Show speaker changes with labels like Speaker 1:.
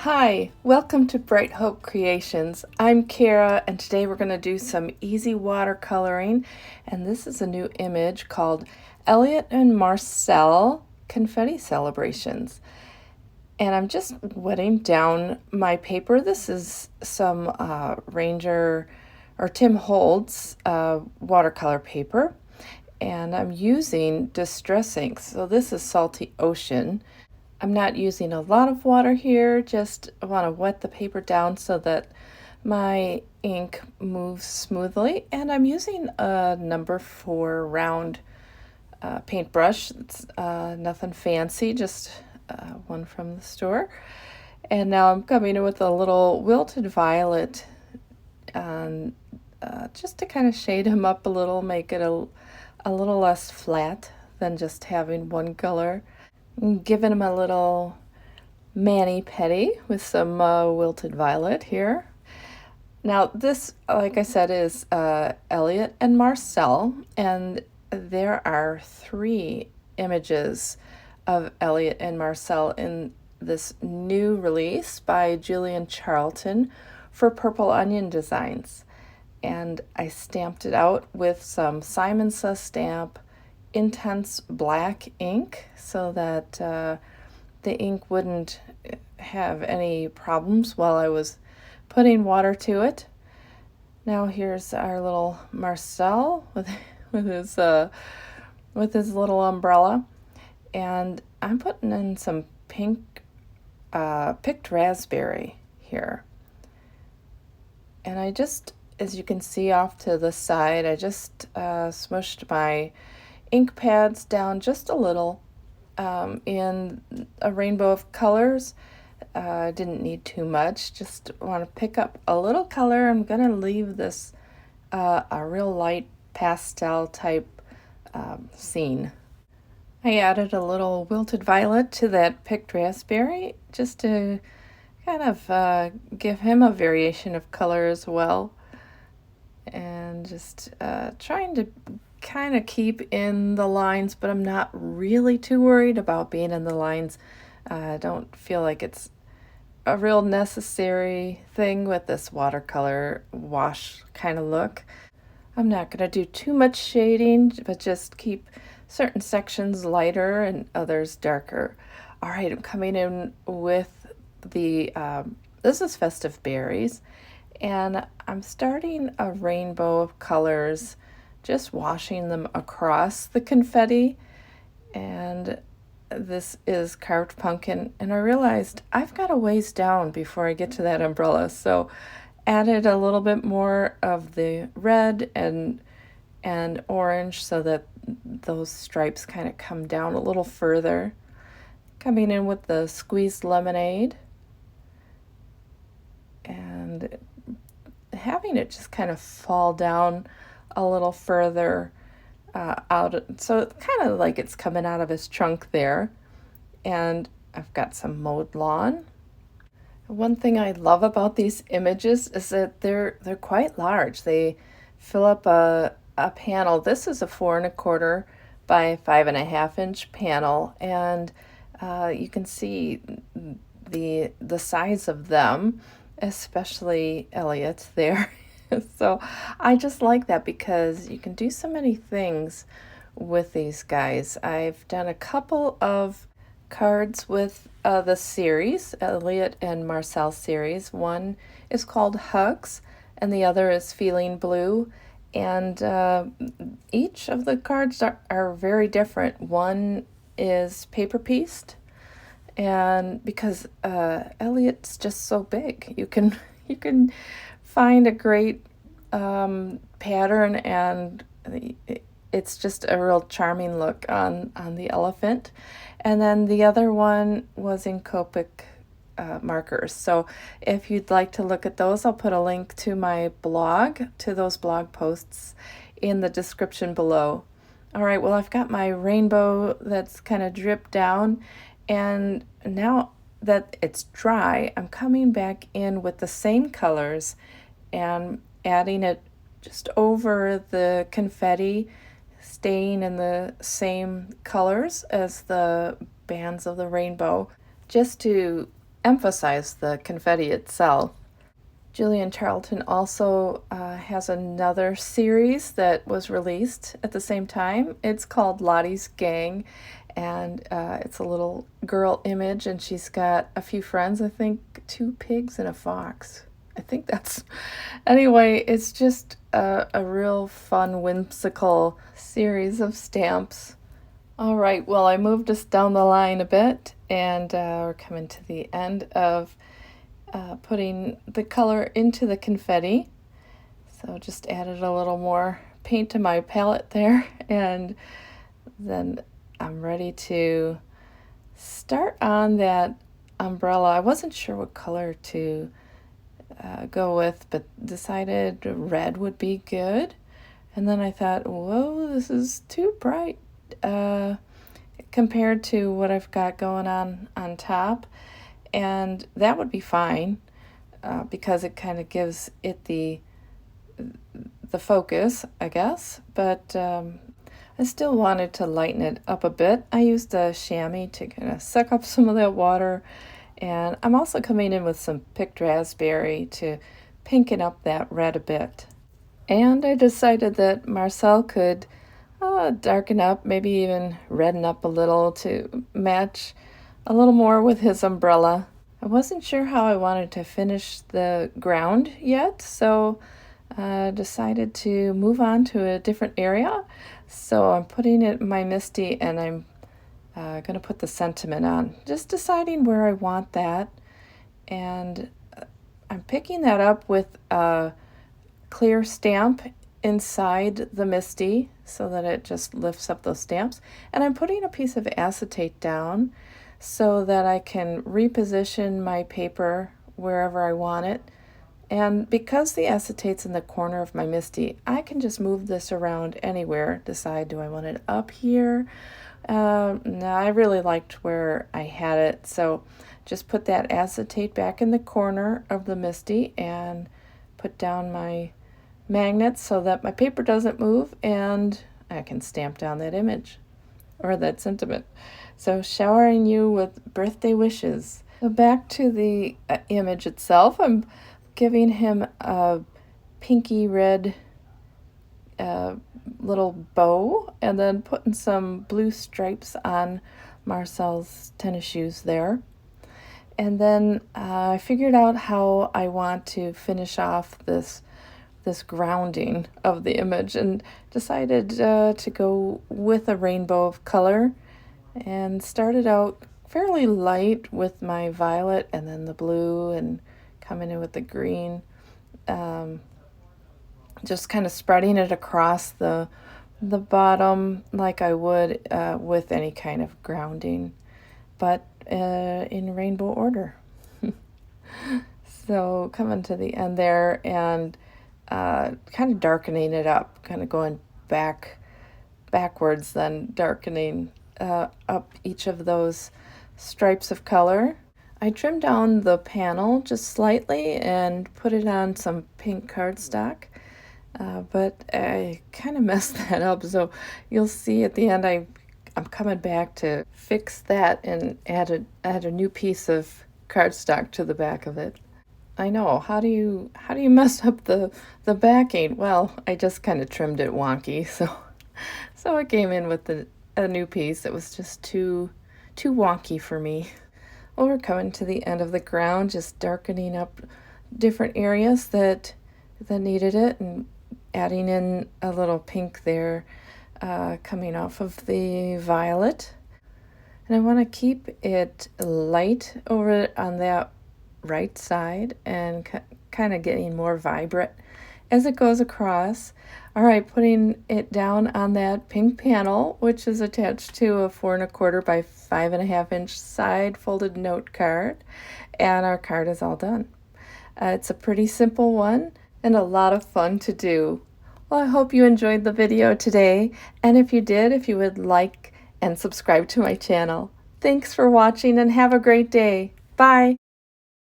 Speaker 1: Hi, welcome to Bright Hope Creations. I'm Kara, and today we're going to do some easy watercoloring. And this is a new image called Elliot and Marcel Confetti Celebrations. And I'm just wetting down my paper. This is some Ranger or Tim Holtz watercolor paper. And I'm using Distress ink. So this is Salty Ocean. I'm not using a lot of water here, just want to wet the paper down so that my ink moves smoothly. And I'm using a number 4 round paintbrush. It's nothing fancy, just one from the store. And now I'm coming in with a little wilted violet just to kind of shade him up a little, make it a little less flat than just having one color. Giving him a little mani-pedi with some wilted violet here. Now this, like I said, is Elliot and Marcel, and there are 3 images of Elliot and Marcel in this new release by Julian Charlton for Purple Onion Designs. And I stamped it out with some Simon Says stamp, intense black ink so that the ink wouldn't have any problems while I was putting water to it. Now here's our little Marcel with his little umbrella, and I'm putting in some pink picked raspberry here. And I just, as you can see off to the side, I just smushed my ink pads down just a little in a rainbow of colors. Didn't need too much, just want to pick up a little color. I'm going to leave this a real light pastel type scene. I added a little wilted violet to that picked raspberry just to kind of give him a variation of color as well. And just trying to kind of keep in the lines, but I'm not really too worried about being in the lines. I don't feel like it's a real necessary thing with this watercolor wash kind of look. I'm not going to do too much shading, but just keep certain sections lighter and others darker. All right, I'm coming in with the, this is Festive Berries, and I'm starting a rainbow of colors, just washing them across the confetti. And this is Carved Pumpkin, and I realized I've got a ways down before I get to that umbrella, so added a little bit more of the red and orange so that those stripes kind of come down a little further. Coming in with the squeezed lemonade and having it just kind of fall down a little further out, so it's kind of like it's coming out of his trunk there. And I've got some mowed lawn. One thing I love about these images is that they're quite large. They fill up a panel. This is a 4 1/4 by 5 1/2 inch panel, and you can see the size of them, especially Elliot there. So I just like that because you can do so many things with these guys. I've done a couple of cards with the series, Elliot and Marcel series. One is called Hugs, and the other is Feeling Blue. And each of the cards are very different. One is paper pieced, and because Elliot's just so big, you can find a great pattern, and it's just a real charming look on the elephant. And then the other one was in Copic markers. So if you'd like to look at those, I'll put a link to my blog, to those blog posts in the description below. All right, well, I've got my rainbow that's kind of dripped down, and now that it's dry, I'm coming back in with the same colors and adding it just over the confetti, staying in the same colors as the bands of the rainbow, just to emphasize the confetti itself. Julian Charlton also has another series that was released at the same time. It's called Lottie's Gang, and it's a little girl image, and she's got a few friends, I think 2 pigs and a fox. I think that's... Anyway, it's just a real fun, whimsical series of stamps. All right, well, I moved us down the line a bit, and we're coming to the end of putting the color into the confetti. So just added a little more paint to my palette there, and then I'm ready to start on that umbrella. I wasn't sure what color to go with, but decided red would be good. And then I thought, whoa, this is too bright compared to what I've got going on top. And that would be fine because it kind of gives it the focus, I guess. But I still wanted to lighten it up a bit. I used a chamois to kind of suck up some of that water. And I'm also coming in with some picked raspberry to pinken up that red a bit. And I decided that Marcel could darken up, maybe even redden up a little to match a little more with his umbrella. I wasn't sure how I wanted to finish the ground yet, so I decided to move on to a different area. So I'm putting it in my Misty, and I'm going to put the sentiment on, just deciding where I want that. And I'm picking that up with a clear stamp inside the Misty so that it just lifts up those stamps. And I'm putting a piece of acetate down so that I can reposition my paper wherever I want it. And because the acetate's in the corner of my Misty, I can just move this around anywhere, decide, do I want it up here? No, I really liked where I had it, so just put that acetate back in the corner of the Misty and put down my magnets so that my paper doesn't move, and I can stamp down that image or that sentiment. So showering you with birthday wishes. So back to the image itself, I'm giving him a pinky red little bow, and then putting some blue stripes on Marcel's tennis shoes there. And then I figured out how I want to finish off this grounding of the image, and decided to go with a rainbow of color, and started out fairly light with my violet and then the blue, and coming in with the green. Just kind of spreading it across the bottom like I would with any kind of grounding, but in rainbow order. So coming to the end there, and kind of darkening it up, kind of going backwards, then darkening up each of those stripes of color. I trimmed down the panel just slightly and put it on some pink cardstock. But I kind of messed that up, so you'll see at the end I'm coming back to fix that and add a new piece of cardstock to the back of it. I know, how do you mess up the backing? Well, I just kind of trimmed it wonky, so I came in with a new piece that was just too wonky for me. Well, we're coming to the end of the ground, just darkening up different areas that needed it, and adding in a little pink there coming off of the violet. And I want to keep it light over on that right side and kind of getting more vibrant as it goes across. All right, putting it down on that pink panel, which is attached to a 4 1/4 by 5 1/2 inch side folded note card, and our card is all done. It's a pretty simple one and a lot of fun to do. Well, I hope you enjoyed the video today, and if you did, if you would like and subscribe to my channel. Thanks for watching, and have a great day. Bye!